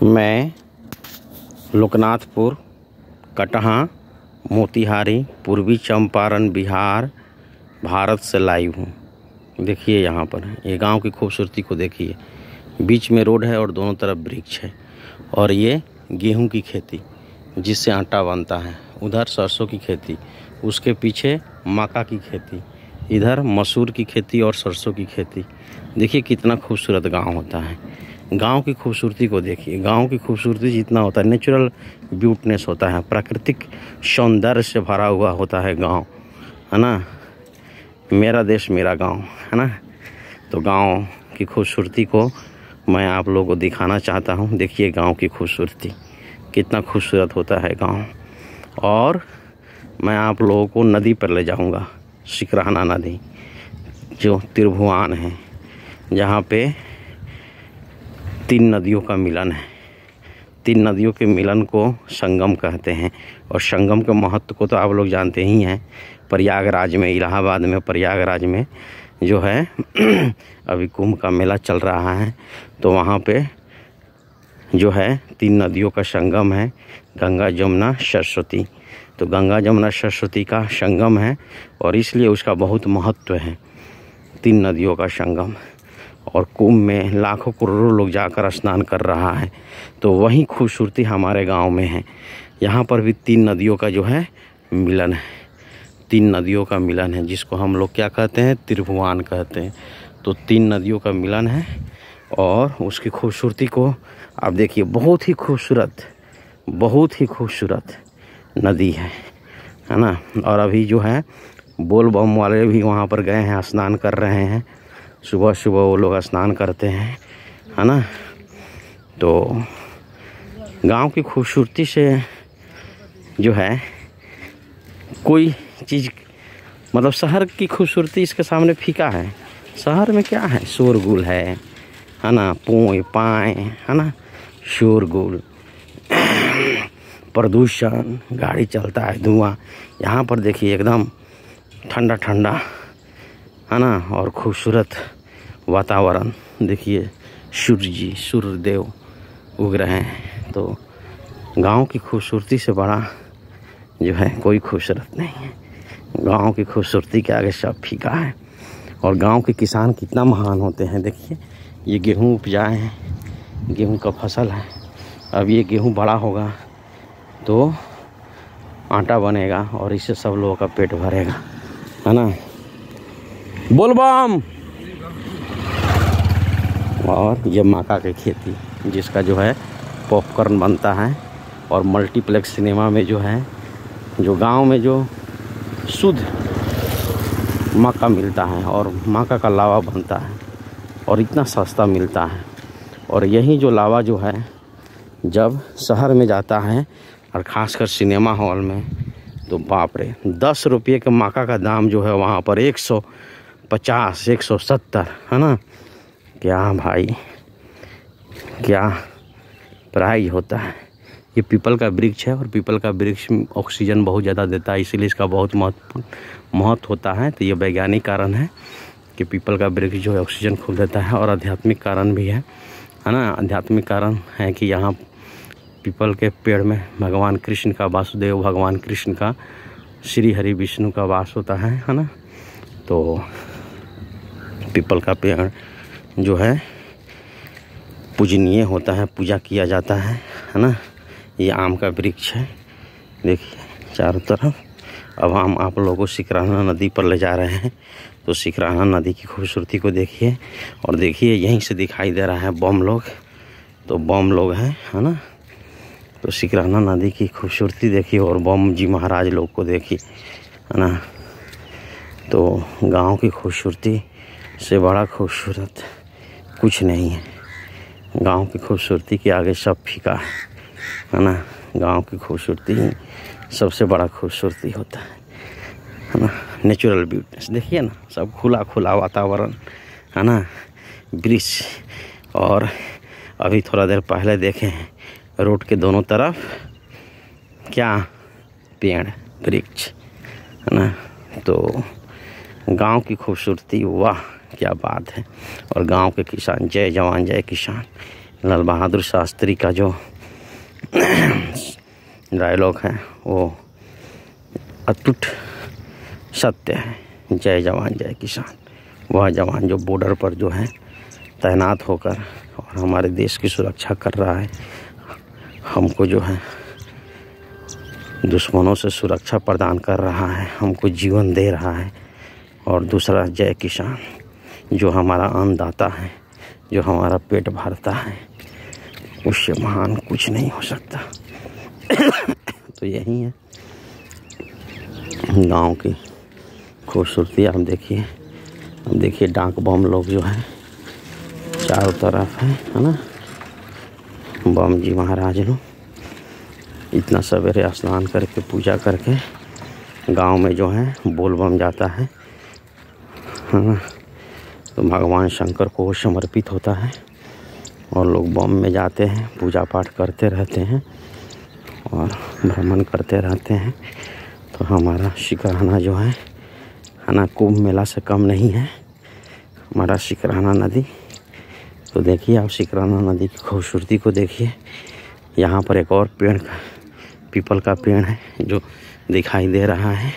मैं लोकनाथपुर, कटहा, मोतिहारी, पूर्वी चंपारण, बिहार, भारत से लाइव हूँ। देखिए यहाँ पर ये गांव की खूबसूरती को देखिए। बीच में रोड है और दोनों तरफ वृक्ष है। और ये गेहूं की खेती जिससे आटा बनता है। उधर सरसों की खेती, उसके पीछे मक्का की खेती, इधर मसूर की खेती और सरसों की खेती। देखिए कितना खूबसूरत गांव होता है। गांव की खूबसूरती को देखिए। गांव की खूबसूरती जितना होता है, नेचुरल ब्यूटीनेस होता है, प्राकृतिक सौंदर्य से भरा हुआ होता है गांव, है ना। मेरा देश मेरा गांव, है ना। तो गांव की खूबसूरती को मैं आप लोगों को दिखाना चाहता हूं। देखिए गांव की खूबसूरती कितना खूबसूरत होता है गांव। और मैं आप लोगों को नदी पर ले जाऊंगा, सिकराना नदी जो त्रिभुवन है, जहाँ पे 3 नदियों का मिलन है। 3 नदियों के मिलन को संगम कहते हैं। और संगम के महत्व को तो आप लोग जानते ही हैं। प्रयागराज में, इलाहाबाद में प्रयागराज में जो है अभी कुंभ का मेला चल रहा है। तो वहाँ पे जो है 3 नदियों का संगम है, गंगा, जमुना, सरस्वती। तो गंगा, जमुना, सरस्वती का संगम है और इसलिए उसका बहुत महत्व है, 3 नदियों का संगम। और कुंभ में लाखों करोड़ों लोग जाकर स्नान कर रहा है। तो वही खूबसूरती हमारे गांव में है। यहाँ पर भी 3 नदियों का जो है मिलन है। 3 नदियों का मिलन है जिसको हम लोग क्या कहते हैं, त्रिभुवन कहते हैं। तो 3 नदियों का मिलन है और उसकी खूबसूरती को आप देखिए। बहुत ही खूबसूरत नदी है ना। और अभी जो है बोल बम वाले भी वहाँ पर गए हैं, स्नान कर रहे हैं। सुबह सुबह वो लोग स्नान करते हैं, है ना। तो गांव की खूबसूरती से जो है कोई चीज़, मतलब शहर की खूबसूरती इसके सामने फीका है। शहर में क्या है, शोरगुल है ना, पोए पाए, है ना, शोरगुल, प्रदूषण, गाड़ी चलता है, धुआं। यहाँ पर देखिए एकदम ठंडा ठंडा, है ना, और खूबसूरत वातावरण। देखिए सूर्यदेव उग रहे हैं। तो गांव की खूबसूरती से बड़ा जो है कोई खूबसूरत नहीं है। गांव की खूबसूरती के आगे सब फीका है। और गांव के किसान कितना महान होते हैं। देखिए ये गेहूं उपजाए हैं, गेहूं का फसल है। अब ये गेहूं बड़ा होगा तो आटा बनेगा और इससे सब लोगों का पेट भरेगा, है ना। बोल बम। और ये मक्का की खेती जिसका जो है पॉपकॉर्न बनता है। और मल्टीप्लेक्स सिनेमा में जो है, जो गांव में जो शुद्ध मक्का मिलता है और मक्का का लावा बनता है और इतना सस्ता मिलता है। और यही जो लावा जो है जब शहर में जाता है और ख़ासकर सिनेमा हॉल में, तो बाप रे, 10 रुपये के मक्का का दाम जो है वहाँ पर 150, 170, है ना। क्या भाई, क्या प्राइस होता है। ये पीपल का वृक्ष है और पीपल का वृक्ष ऑक्सीजन बहुत ज़्यादा देता है, इसीलिए इसका बहुत महत्व होता है। तो ये वैज्ञानिक कारण है कि पीपल का वृक्ष जो है ऑक्सीजन खूब देता है। और आध्यात्मिक कारण भी है ना। आध्यात्मिक कारण है कि यहाँ पीपल के पेड़ में भगवान कृष्ण का, वासुदेव भगवान कृष्ण का, श्री हरि विष्णु का वास होता है ना। तो पीपल का पेड़ जो है पूजनीय होता है, पूजा किया जाता है ना। ये आम का वृक्ष है, देखिए चारों तरफ। अब हम आप लोगों को सिकराना नदी पर ले जा रहे हैं। तो सिकराना नदी की खूबसूरती को देखिए। और देखिए यहीं से दिखाई दे रहा है बम लोग, तो बम लोग हैं, है ना। तो सिकराना नदी की खूबसूरती देखिए और बम जी महाराज लोग को देखिए, है ना। तो गांव की खूबसूरती से बड़ा खूबसूरत कुछ नहीं है। गांव की खूबसूरती के आगे सब फीका है ना। गांव की खूबसूरती ही सबसे बड़ा खूबसूरती होता है ना। नेचुरल ब्यूटीनेस देखिए ना, सब खुला खुला वातावरण, है ना, वृक्ष। और अभी थोड़ा देर पहले देखे हैं रोड के दोनों तरफ क्या पेड़, वृक्ष, है ना। तो गांव की खूबसूरती, वाह क्या बात है। और गांव के किसान, जय जवान जय किसान। लाल बहादुर शास्त्री का जो डायलॉग है वो अटूट सत्य है। जय जवान जय किसान। वह जवान जो बॉर्डर पर जो है तैनात होकर और हमारे देश की सुरक्षा कर रहा है, हमको जो है दुश्मनों से सुरक्षा प्रदान कर रहा है, हमको जीवन दे रहा है। और दूसरा जय किसान, जो हमारा अन्नदाता है, जो हमारा पेट भरता है, उससे महान कुछ नहीं हो सकता। तो यही है गांव की खूबसूरती। आप देखिए, अब देखिए डाक बम लोग जो है चारों तरफ है ना। बम जी महाराज लोग इतना सवेरे स्नान करके पूजा करके गांव में जो है बोल बम जाता है ना, तो भगवान शंकर को समर्पित होता है और लोग बम में जाते हैं, पूजा पाठ करते रहते हैं और भ्रमण करते रहते हैं। तो हमारा शिकराना जो है ना, कुंभ मेला से कम नहीं है हमारा शिकराना नदी। तो देखिए आप शिकराना नदी की खूबसूरती को देखिए। यहाँ पर एक और पेड़ का, पीपल का पेड़ है जो दिखाई दे रहा है।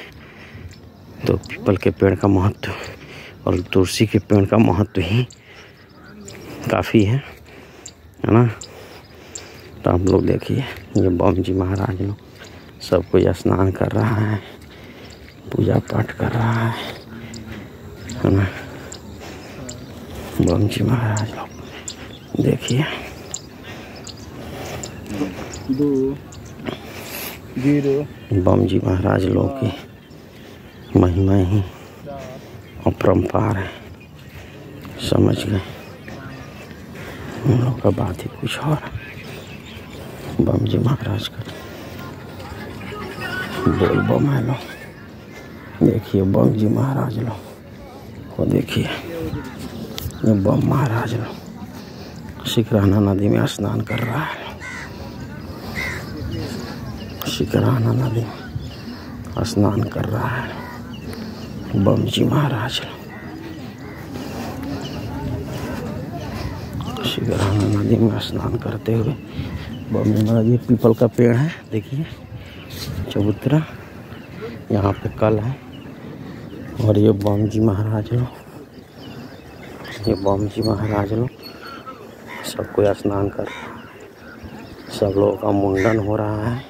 तो पीपल के पेड़ का महत्व और तुलसी के पेड़ का महत्व ही काफ़ी है ना। तो आप लोग देखिए, ये बम जी महाराज लोग सब कोई स्नान कर रहा है, पूजा पाठ कर रहा है ना। बम जी महाराज लोग देखिए, बम जी महाराज लोग की महिमा ही अपरंपार है। समझ गए? हम लोग का बात ही कुछ और। बम जी महाराज का बोल बम है लो। देखिए बम जी महाराज लो को देखिए, ये बम महाराज लो शिकराना नदी में स्नान कर रहा है। शिकराना नदी में स्नान कर रहा है बम जी महाराज। शिकराना नदी में स्नान करते हुए बम जी महाराज। ये पीपल का पेड़ है, देखिए चबूतरा यहाँ पे कल है। और ये बम जी महाराज लोग, ये बम जी महाराज लोग सबको स्नान कर रहा है। सब लोगों का मुंडन हो रहा है।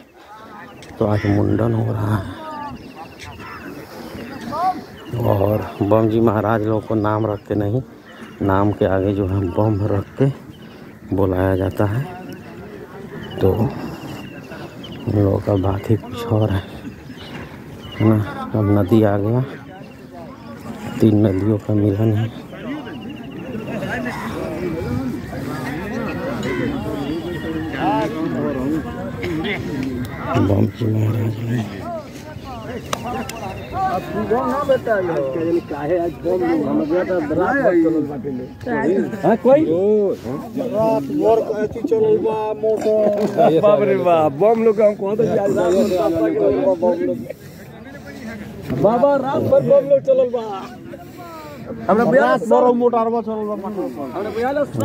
तो आज मुंडन हो रहा है और बम जी महाराज लोग को नाम रख के नहीं, नाम के आगे जो है बम रख के बुलाया जाता है। तो उन लोगों का बात ही कुछ और है ना। अब नदी आ गया, 3 नदियों का मिलन है। बम जी महाराज ने बम लोग बाबा रात भर बम लोग चलल बा।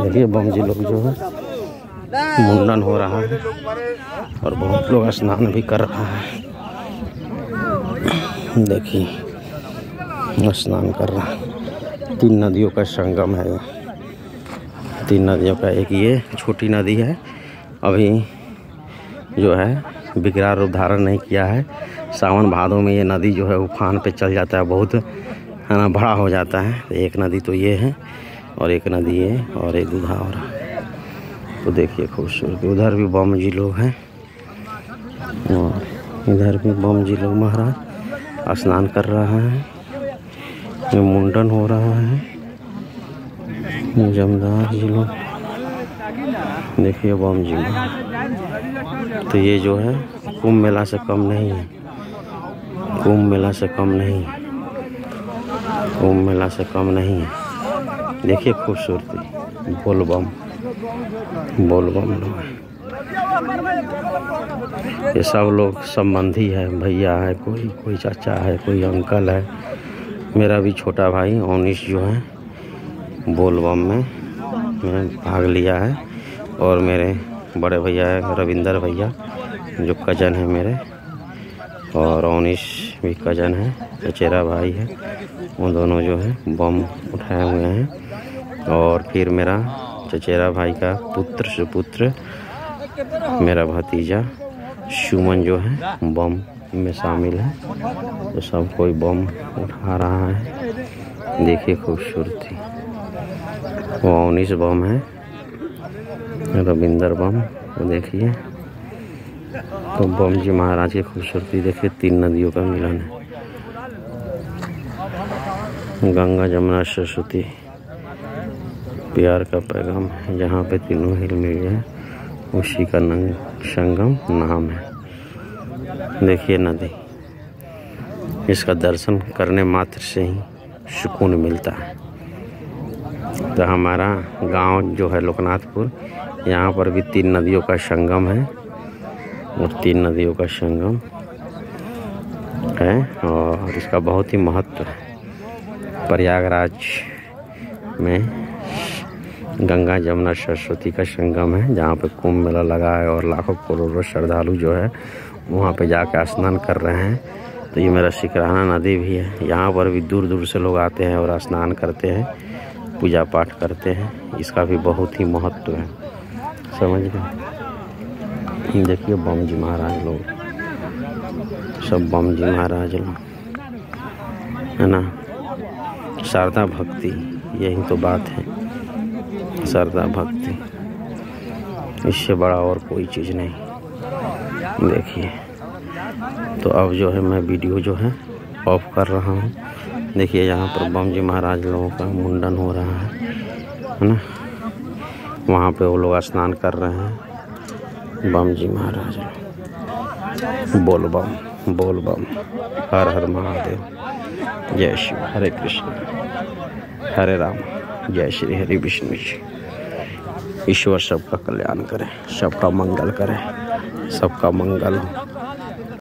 देखिए बम जी लोग जो है मुंडन हो रहा है और बहुत लोग स्नान भी कर रहा है। देखिए स्नान कर रहा है। 3 नदियों का संगम है ये। 3 नदियों का, एक ये छोटी नदी है, अभी जो है विकराल रूप धारण नहीं किया है। सावन भादों में ये नदी जो है उफान पे चल जाता है, बहुत है ना, बड़ा हो जाता है। तो एक नदी तो ये है और एक नदी ये और एक दूधा और। तो देखिए खूबसूरत। उधर भी बम जी लोग हैं और इधर भी बम जी लोग महाराज स्नान कर रहा है। ये मुंडन हो रहा है। जमदार जी लोग देखिए बम जी लोग। तो ये जो है कुंभ मेला से कम नहीं है, कुंभ मेला से कम नहीं है, कुंभ मेला से कम नहीं है। देखिए खूबसूरती। बोल बम लोग, ये सब लोग संबंधी है, भैया है, कोई चाचा है, कोई अंकल है। मेरा भी छोटा भाई ओनिश जो है बोल बम में भाग लिया है। और मेरे बड़े भैया है रविंदर भैया जो कजन है मेरे, और ओनिश भी कजन है, चचेरा भाई है। वो दोनों जो है बम उठाए हुए हैं। और फिर मेरा चचेरा भाई का पुत्र सुपुत्र मेरा भतीजा सुमन जो है बम में शामिल है। तो सब कोई बम उठा रहा है। देखिए खूबसूरती। वो ओनिश बम है, रविंदर बम, वो देखिए। तो बम जी महाराज की खूबसूरती देखिए। 3 नदियों का मिलन है, गंगा जमुना सरस्वती, प्यार का पैगाम है। जहाँ पे तीनों हिल मिल जाए उसी का संगम नाम है। देखिए नदी, इसका दर्शन करने मात्र से ही सुकून मिलता है। तो हमारा गांव जो है लोकनाथपुर, यहाँ पर भी 3 नदियों का संगम है, और 3 नदियों का संगम है, और इसका बहुत ही महत्व है। प्रयागराज में गंगा जमुना सरस्वती का संगम है, जहाँ पे कुंभ मेला लगा है और लाखों करोड़ों श्रद्धालु जो है वहाँ पे जाके स्नान कर रहे हैं। तो ये मेरा सिकराना नदी भी है, यहाँ पर भी दूर दूर से लोग आते हैं और स्नान करते हैं, पूजा पाठ करते हैं। इसका भी बहुत ही महत्व है, समझ गए। देखिए बम जी महाराज लोग, सब बम जी महाराज लोग है ना। श्रद्धा भक्ति, यही तो बात है, श्रद्धा भक्ति, इससे बड़ा और कोई चीज़ नहीं। देखिए तो अब जो है मैं वीडियो जो है ऑफ कर रहा हूँ। देखिए यहाँ पर बम जी महाराज लोगों का मुंडन हो रहा है ना। वहाँ पे वो लोग स्नान कर रहे हैं, बम जी महाराज। बोल बम, बोल बम, हर हर महादेव, जय शिव, हरे कृष्ण, हरे राम, जय श्री हरि विष्णु जी। ईश्वर सबका कल्याण करे, सबका मंगल करे, सबका मंगल हो।